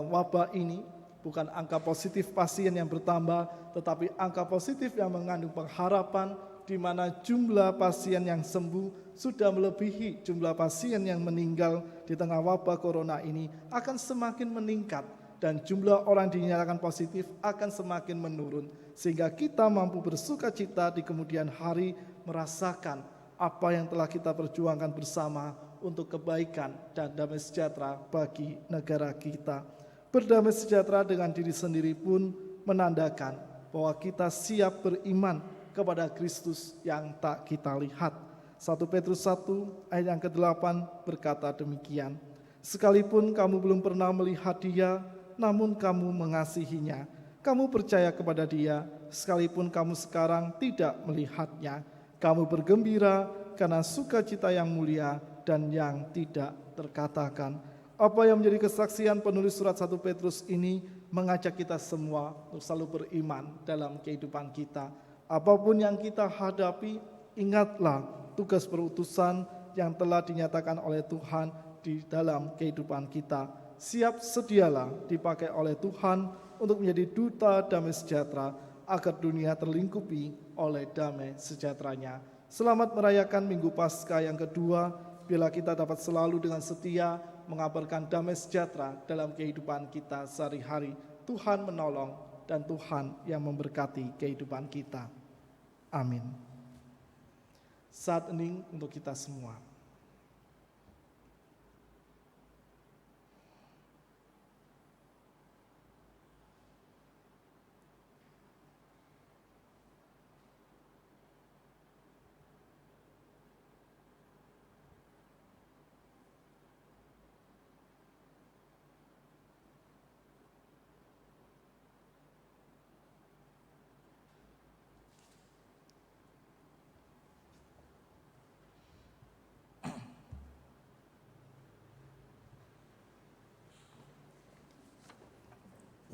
wabah ini bukan angka positif pasien yang bertambah, tetapi angka positif yang mengandung pengharapan, di mana jumlah pasien yang sembuh sudah melebihi jumlah pasien yang meninggal di tengah wabah corona ini, akan semakin meningkat dan jumlah orang dinyatakan positif akan semakin menurun, sehingga kita mampu bersukacita di kemudian hari merasakan apa yang telah kita perjuangkan bersama untuk kebaikan dan damai sejahtera bagi negara kita. Berdamai sejahtera dengan diri sendiri pun menandakan bahwa kita siap beriman kepada Kristus yang tak kita lihat. 1 Petrus 1 ayat yang ke-8 berkata demikian. Sekalipun kamu belum pernah melihat Dia, namun kamu mengasihinya. Kamu percaya kepada Dia, sekalipun kamu sekarang tidak melihatnya. Kamu bergembira karena sukacita yang mulia dan yang tidak terkatakan. Apa yang menjadi kesaksian penulis surat 1 Petrus ini mengajak kita semua untuk selalu beriman dalam kehidupan kita. Apapun yang kita hadapi, ingatlah tugas perutusan yang telah dinyatakan oleh Tuhan di dalam kehidupan kita. Siap sedialah dipakai oleh Tuhan untuk menjadi duta damai sejahtera agar dunia terlingkupi oleh damai sejahteranya. Selamat merayakan Minggu Paskah yang kedua, bila kita dapat selalu dengan setia mengabarkan damai sejahtera dalam kehidupan kita sehari-hari. Tuhan menolong dan Tuhan yang memberkati kehidupan kita. Amin. Saat hening untuk kita semua.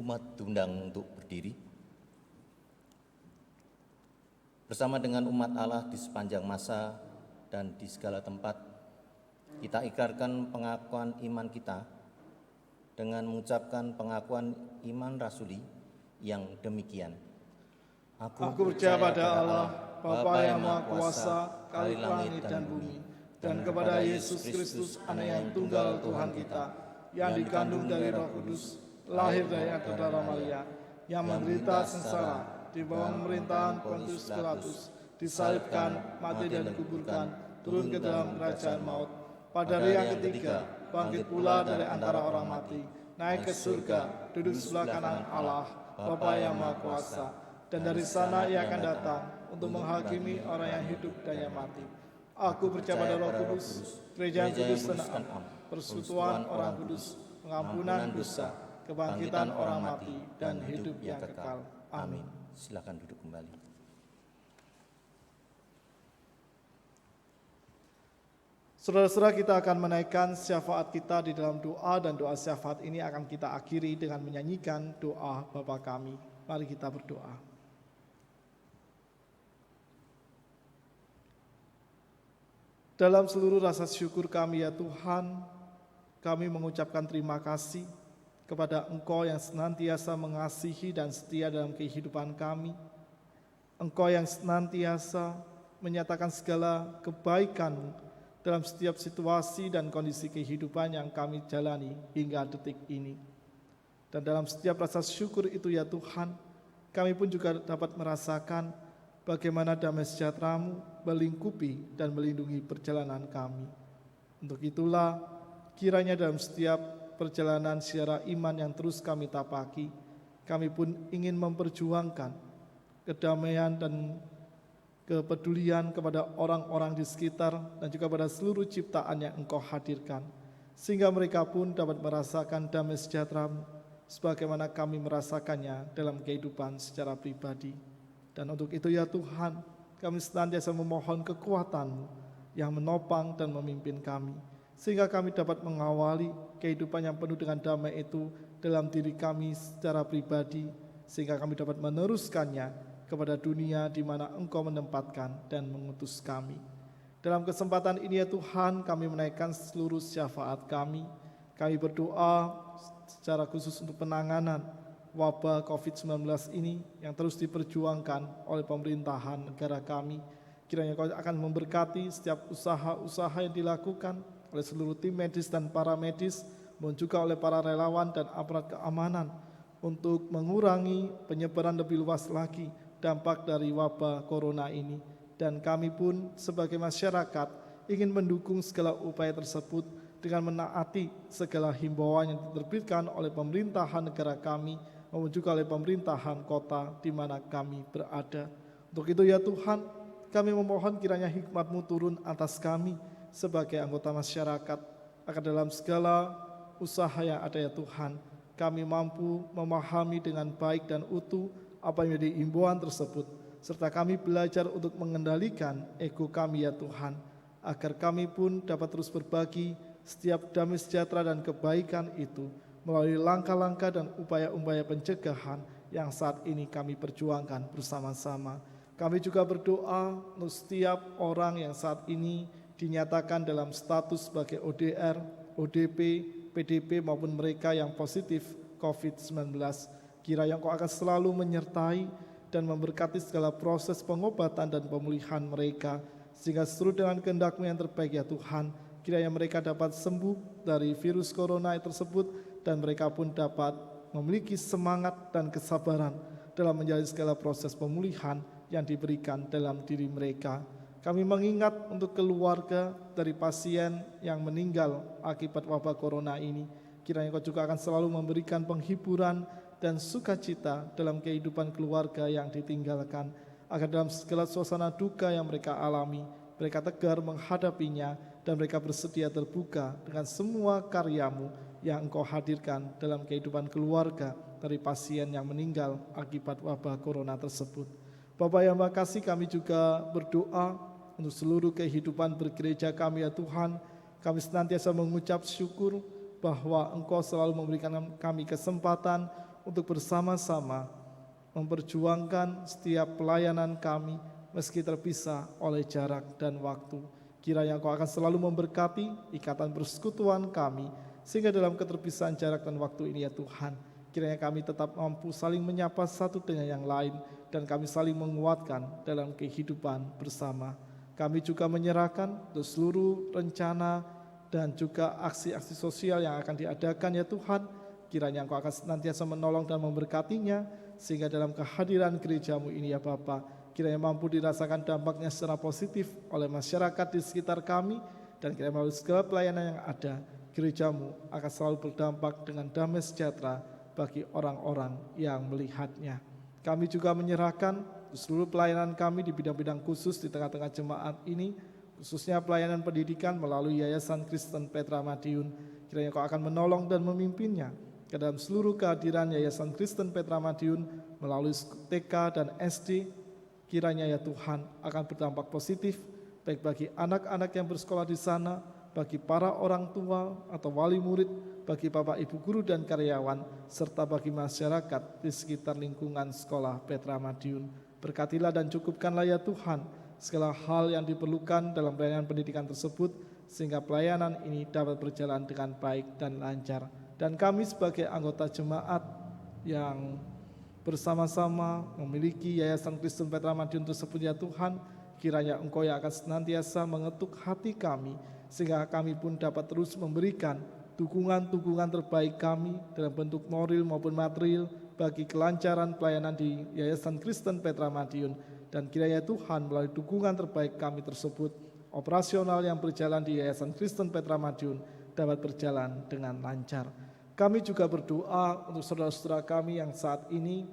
Umat diundang untuk berdiri. Bersama dengan umat Allah di sepanjang masa dan di segala tempat, kita ikrarkan pengakuan iman kita dengan mengucapkan pengakuan iman rasuli yang demikian. Aku percaya pada Allah, Bapa yang Maha Kuasa, Kali langit dan bumi, dan kepada Yesus Kristus, Anak yang tunggal Tuhan kita, yang dikandung dari Roh Kudus, lahir dari saudara Maria, yang menderita sengsara di bawah pemerintahan Pontius Pilatus, disalibkan, mati dan dikuburkan, turun ke dalam kerajaan maut. Pada hari yang ketiga, bangkit pula dari antara orang mati, naik ke surga, duduk sebelah kanan Allah, Bapa yang Maha Kuasa, dan dari sana Ia akan datang untuk menghakimi orang yang hidup dan yang mati. Aku percaya pada Roh Kudus, gereja yang kudus dan am, persekutuan orang kudus, pengampunan dosa, kebangkitan orang mati, dan hidup yang kekal. Amin. Silakan duduk kembali. Saudara-saudara, kita akan menaikkan syafaat kita di dalam doa, dan doa syafaat ini akan kita akhiri dengan menyanyikan doa Bapa kami. Mari kita berdoa. Dalam seluruh rasa syukur kami ya Tuhan, kami mengucapkan terima kasih kepada Engkau yang senantiasa mengasihi dan setia dalam kehidupan kami. Engkau yang senantiasa menyatakan segala kebaikan dalam setiap situasi dan kondisi kehidupan yang kami jalani hingga detik ini. Dan dalam setiap rasa syukur itu ya Tuhan, kami pun juga dapat merasakan bagaimana damai sejahtera-Mu melingkupi dan melindungi perjalanan kami. Untuk itulah, kiranya dalam setiap perjalanan secara iman yang terus kami tapaki, kami pun ingin memperjuangkan kedamaian dan kepedulian kepada orang-orang di sekitar dan juga pada seluruh ciptaan yang Engkau hadirkan, sehingga mereka pun dapat merasakan damai sejahtera-Mu sebagaimana kami merasakannya dalam kehidupan secara pribadi. Dan untuk itu ya Tuhan, kami senantiasa memohon kekuatan-Mu yang menopang dan memimpin kami, sehingga kami dapat mengawali kehidupan yang penuh dengan damai itu dalam diri kami secara pribadi, sehingga kami dapat meneruskannya kepada dunia di mana Engkau menempatkan dan mengutus kami. Dalam kesempatan ini ya Tuhan, kami menaikkan seluruh syafaat kami. Kami berdoa secara khusus untuk penanganan wabah COVID-19 ini yang terus diperjuangkan oleh pemerintahan negara kami. Kiranya Kau akan memberkati setiap usaha-usaha yang dilakukan oleh seluruh tim medis dan para medis mohon juga oleh para relawan dan aparat keamanan untuk mengurangi penyebaran lebih luas lagi dampak dari wabah corona ini. Dan kami pun sebagai masyarakat ingin mendukung segala upaya tersebut dengan menaati segala himbauan yang diterbitkan oleh pemerintahan negara kami maupun juga oleh pemerintahan kota di mana kami berada. Untuk itu ya Tuhan, kami memohon kiranya hikmat-Mu turun atas kami sebagai anggota masyarakat, agar dalam segala usaha yang ada ya Tuhan, kami mampu memahami dengan baik dan utuh apa yang menjadi imbauan tersebut, serta kami belajar untuk mengendalikan ego kami ya Tuhan, agar kami pun dapat terus berbagi setiap damai sejahtera dan kebaikan itu melalui langkah-langkah dan upaya-upaya pencegahan yang saat ini kami perjuangkan bersama-sama. Kami juga berdoa untuk setiap orang yang saat ini dinyatakan dalam status sebagai ODR, ODP, PDP maupun mereka yang positif COVID-19. Kiranya Engkau akan selalu menyertai dan memberkati segala proses pengobatan dan pemulihan mereka, sehingga seturut dengan kehendak-Mu yang terbaik ya Tuhan, kiranya mereka dapat sembuh dari virus corona tersebut dan mereka pun dapat memiliki semangat dan kesabaran dalam menjalani segala proses pemulihan yang diberikan dalam diri mereka. Kami mengingat untuk keluarga dari pasien yang meninggal akibat wabah corona ini. Kiranya Engkau juga akan selalu memberikan penghiburan dan sukacita dalam kehidupan keluarga yang ditinggalkan, agar dalam segala suasana duka yang mereka alami, mereka tegar menghadapinya dan mereka bersedia terbuka dengan semua karya-Mu yang Engkau hadirkan dalam kehidupan keluarga dari pasien yang meninggal akibat wabah corona tersebut. Bapa yang makasih, kami juga berdoa untuk seluruh kehidupan bergereja kami ya Tuhan. Kami senantiasa mengucap syukur bahwa Engkau selalu memberikan kami kesempatan untuk bersama-sama memperjuangkan setiap pelayanan kami meski terpisah oleh jarak dan waktu. Kiranya Engkau akan selalu memberkati ikatan persekutuan kami, sehingga dalam keterpisahan jarak dan waktu ini ya Tuhan, kiranya kami tetap mampu saling menyapa satu dengan yang lain, dan kami saling menguatkan dalam kehidupan bersama. Kami juga menyerahkan untuk seluruh rencana dan juga aksi-aksi sosial yang akan diadakan ya Tuhan. Kiranya Engkau akan senantiasa menolong dan memberkatinya, sehingga dalam kehadiran gereja-Mu ini ya Bapa, kiranya mampu dirasakan dampaknya secara positif oleh masyarakat di sekitar kami, dan kiranya melalui segala pelayanan yang ada, gereja-Mu akan selalu berdampak dengan damai sejahtera bagi orang-orang yang melihatnya. Kami juga menyerahkan seluruh pelayanan kami di bidang-bidang khusus di tengah-tengah jemaat ini, khususnya pelayanan pendidikan melalui Yayasan Kristen Petra Madiun. Kiranya Kau akan menolong dan memimpinnya ke dalam seluruh kehadiran Yayasan Kristen Petra Madiun melalui TK dan SD. Kiranya ya Tuhan akan berdampak positif baik bagi anak-anak yang bersekolah di sana, bagi para orang tua atau wali murid, bagi Bapak Ibu guru dan karyawan, serta bagi masyarakat di sekitar lingkungan sekolah Petra Madiun. Berkatilah dan cukupkanlah ya Tuhan segala hal yang diperlukan dalam pelayanan pendidikan tersebut, sehingga pelayanan ini dapat berjalan dengan baik dan lancar. Dan kami sebagai anggota jemaat yang bersama-sama memiliki Yayasan Kristen Petra Madiun tersebut ya Tuhan, kiranya Engkau yang akan senantiasa mengetuk hati kami, sehingga kami pun dapat terus memberikan dukungan-dukungan terbaik kami dalam bentuk moral maupun material bagi kelancaran pelayanan di Yayasan Kristen Petra Madiun. Dan kiranya Tuhan melalui dukungan terbaik kami tersebut, operasional yang berjalan di Yayasan Kristen Petra Madiun dapat berjalan dengan lancar. Kami juga berdoa untuk saudara-saudara kami yang saat ini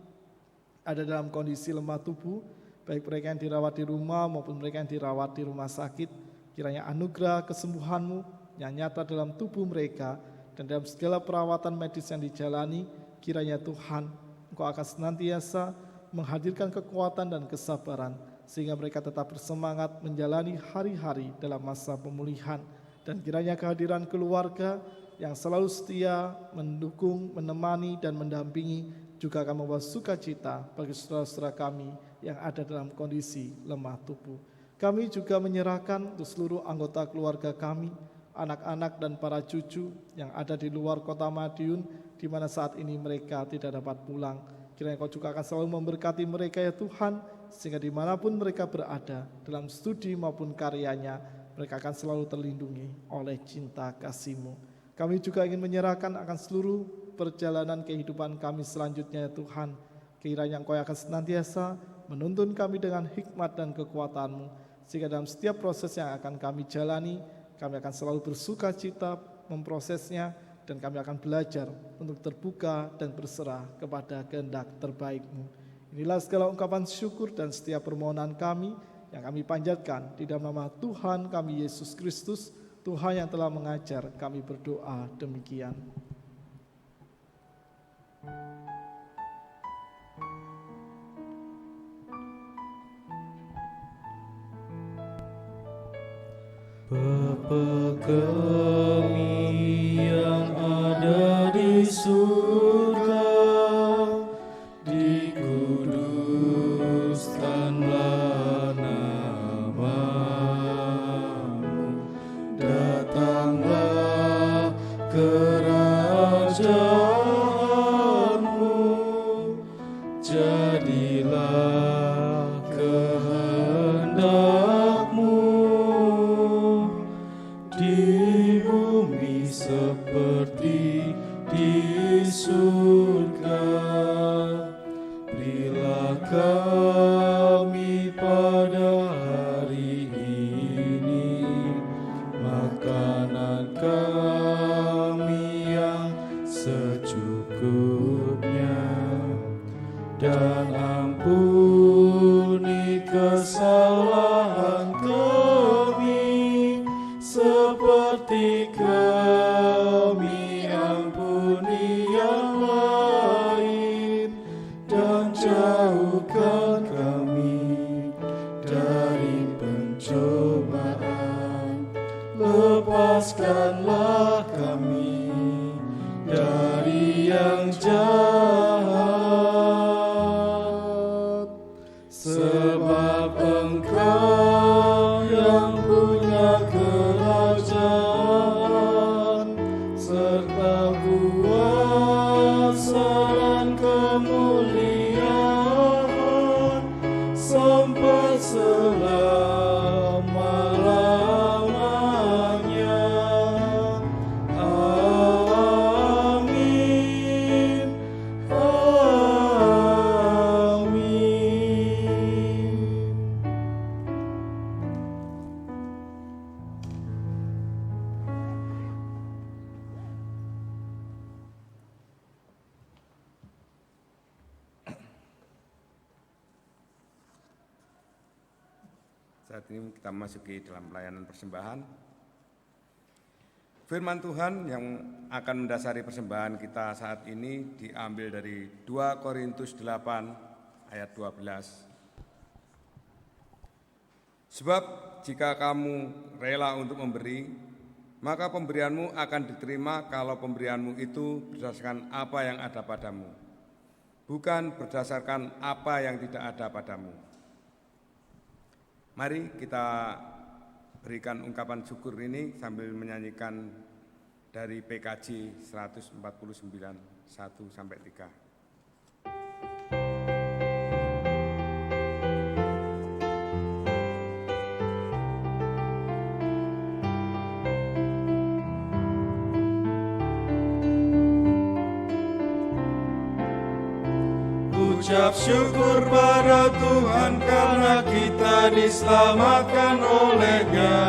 ada dalam kondisi lemah tubuh, baik mereka yang dirawat di rumah maupun mereka yang dirawat di rumah sakit. Kiranya anugerah kesembuhan-Mu yang nyata dalam tubuh mereka dan dalam segala perawatan medis yang dijalani, kiranya Tuhan Engkau akan senantiasa menghadirkan kekuatan dan kesabaran, sehingga mereka tetap bersemangat menjalani hari-hari dalam masa pemulihan. Dan kiranya kehadiran keluarga yang selalu setia mendukung, menemani, dan mendampingi juga akan membawa sukacita bagi saudara-saudara kami yang ada dalam kondisi lemah tubuh. Kami juga menyerahkan untuk seluruh anggota keluarga kami, anak-anak dan para cucu yang ada di luar kota Madiun, di mana saat ini mereka tidak dapat pulang. Kiranya Kau juga akan selalu memberkati mereka ya Tuhan, sehingga dimanapun mereka berada, dalam studi maupun karyanya, mereka akan selalu terlindungi oleh cinta kasih-Mu. Kami juga ingin menyerahkan akan seluruh perjalanan kehidupan kami selanjutnya ya Tuhan. Kiranya Engkau akan senantiasa menuntun kami dengan hikmat dan kekuatan-Mu, sehingga dalam setiap proses yang akan kami jalani, kami akan selalu bersuka cita memprosesnya, dan kami akan belajar untuk terbuka dan berserah kepada kehendak terbaik-Mu. Inilah segala ungkapan syukur dan setiap permohonan kami yang kami panjatkan di dalam nama Tuhan kami Yesus Kristus, Tuhan yang telah mengajar kami berdoa demikian. Bapa kami yang ada di surga, dikuduskanlah nama-Mu, datanglah kerajaan-Mu, jadilah kehendak-Mu di bumi seperti di surga. Berilah kami pada hari ini makanan kami yang secukupnya, dan ampuni kesalahan kami seperti kami ampuni yang lain, dan jauhkan kami dari pencobaan, lepaskanlah kami dari yang jahat, sebab Engkau yang punya kerajaan serta kuasa dan kemuliaan sampai selama-lamanya. Amin. Amin. Saat ini kita masuki dalam pelayanan persembahan. Firman Tuhan yang akan mendasari persembahan kita saat ini diambil dari 2 Korintus 8 ayat 12. Sebab jika kamu rela untuk memberi, maka pemberianmu akan diterima kalau pemberianmu itu berdasarkan apa yang ada padamu, bukan berdasarkan apa yang tidak ada padamu. Mari kita berikan ungkapan syukur ini sambil menyanyikan dari PKJ 149 1-3. Ucap syukur pada Tuhan karena kita diselamatkan oleh-Nya.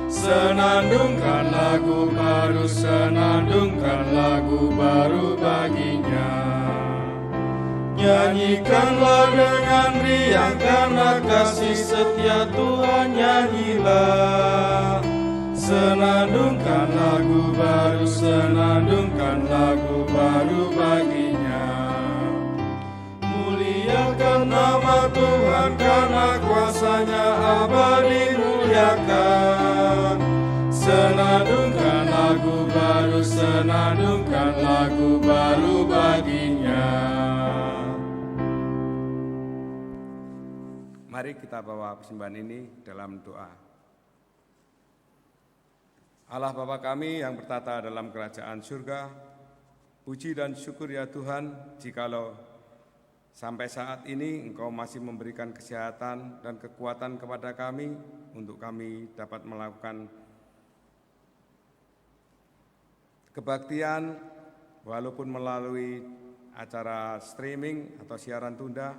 Senandungkan lagu baru, senandungkan lagu baru bagi-Nya. Nyanyikanlah dengan riang karena kasih setia Tuhan, nyanyilah. Senandungkan lagu baru, senandungkan lagu baru bagi-Nya. Muliakan nama Tuhan karena kuasa-Nya abadi, muliakan. Senandungkan lagu baru, senandungkan lagu baru bagi-Nya. Mari kita bawa persembahan ini dalam doa. Allah Bapa kami yang bertata dalam kerajaan surga, puji dan syukur ya Tuhan, jikalau sampai saat ini Engkau masih memberikan kesehatan dan kekuatan kepada kami untuk kami dapat melakukan kebaktian walaupun melalui acara streaming atau siaran tunda,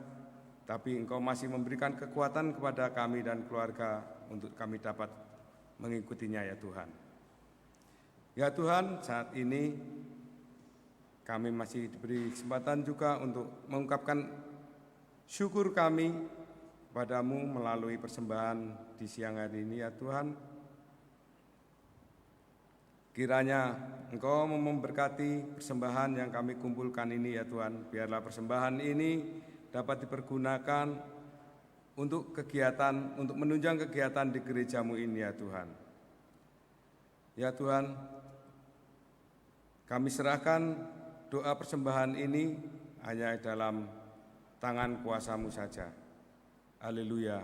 tapi Engkau masih memberikan kekuatan kepada kami dan keluarga untuk kami dapat mengikutinya ya Tuhan. Ya Tuhan, saat ini kami masih diberi kesempatan juga untuk mengungkapkan syukur kami padamu melalui persembahan di siang hari ini ya Tuhan. Kiranya Engkau memberkati persembahan yang kami kumpulkan ini ya Tuhan. Biarlah persembahan ini dapat dipergunakan untuk kegiatan, untuk menunjang kegiatan di gerejamu ini ya Tuhan. Ya Tuhan, kami serahkan doa persembahan ini hanya dalam tangan kuasa-Mu saja. Haleluya.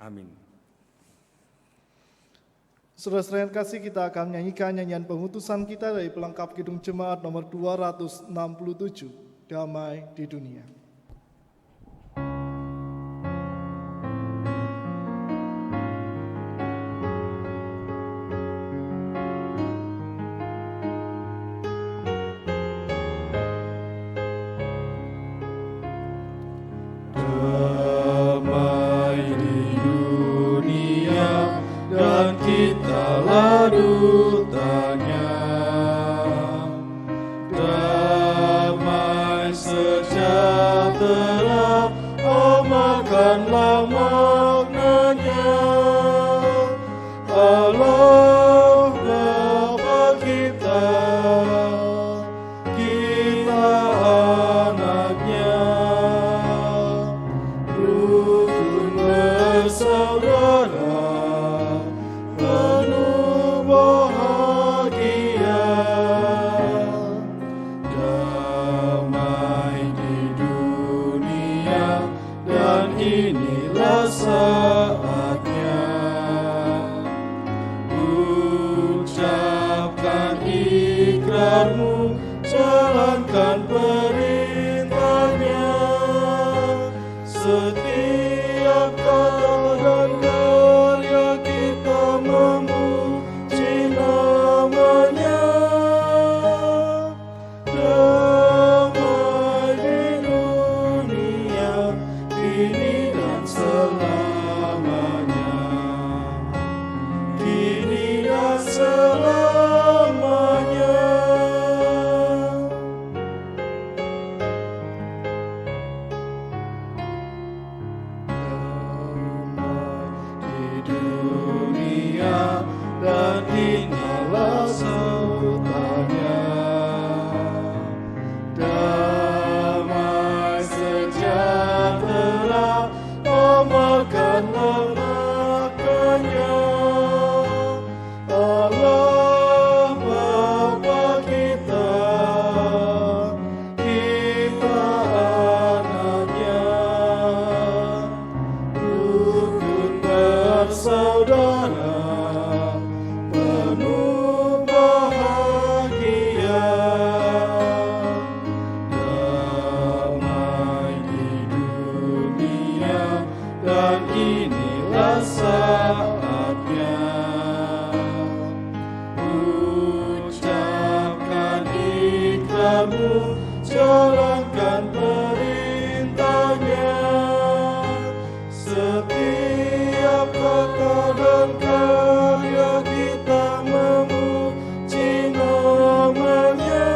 Amin. Saudara-saudara yang kasih, kita akan menyanyikan nyanyian pengutusan kita dari pelengkap Kidung Jemaat nomor 267, Damai di Dunia. Dutanya damai sejahtera, amalkanlah maknanya. Allah Bapa kita, kita anaknya, rukun bersaudara, saatnya ucapkan ikrarmu, jalankan perintahnya. Setiap kata dan karya kita memuji namanya. Damai di dunia ini dan selamanya, kini dan selamanya. Damai di dunia dan inilah sautannya. Damai sejahtera, amalkanlah maknanya. Allah Bapa kita, kita anaknya, rukun bersaudara, penuh bahagia. Damai di dunia dan inilah saatnya ucapkan ikrarmu, jalankan perintahnya. Setiap kata dan karya kita memuji namanya.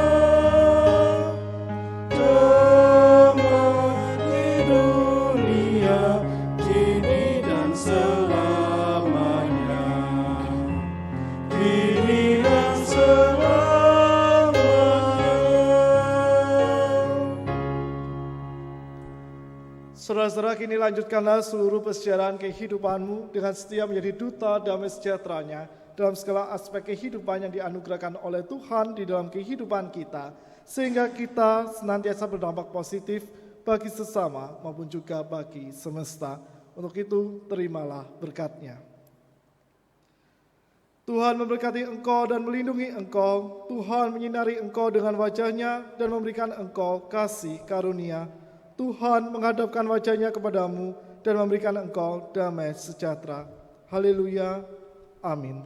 Damai di dunia kini dan selamanya, kini dan selamanya. Saudara-saudara, kini lanjutkanlah seluruh perjalanan kehidupanmu dengan setia menjadi duta damai sejahteranya dalam segala aspek kehidupan yang dianugerahkan oleh Tuhan di dalam kehidupan kita, sehingga kita senantiasa berdampak positif bagi sesama maupun juga bagi semesta. Untuk itu, terimalah berkat-Nya. Tuhan memberkati engkau dan melindungi engkau. Tuhan menyinari engkau dengan wajah-Nya dan memberikan engkau kasih karunia. Tuhan menghadapkan wajah-Nya kepadamu dan memberikan engkau damai sejahtera. Haleluya. Amin.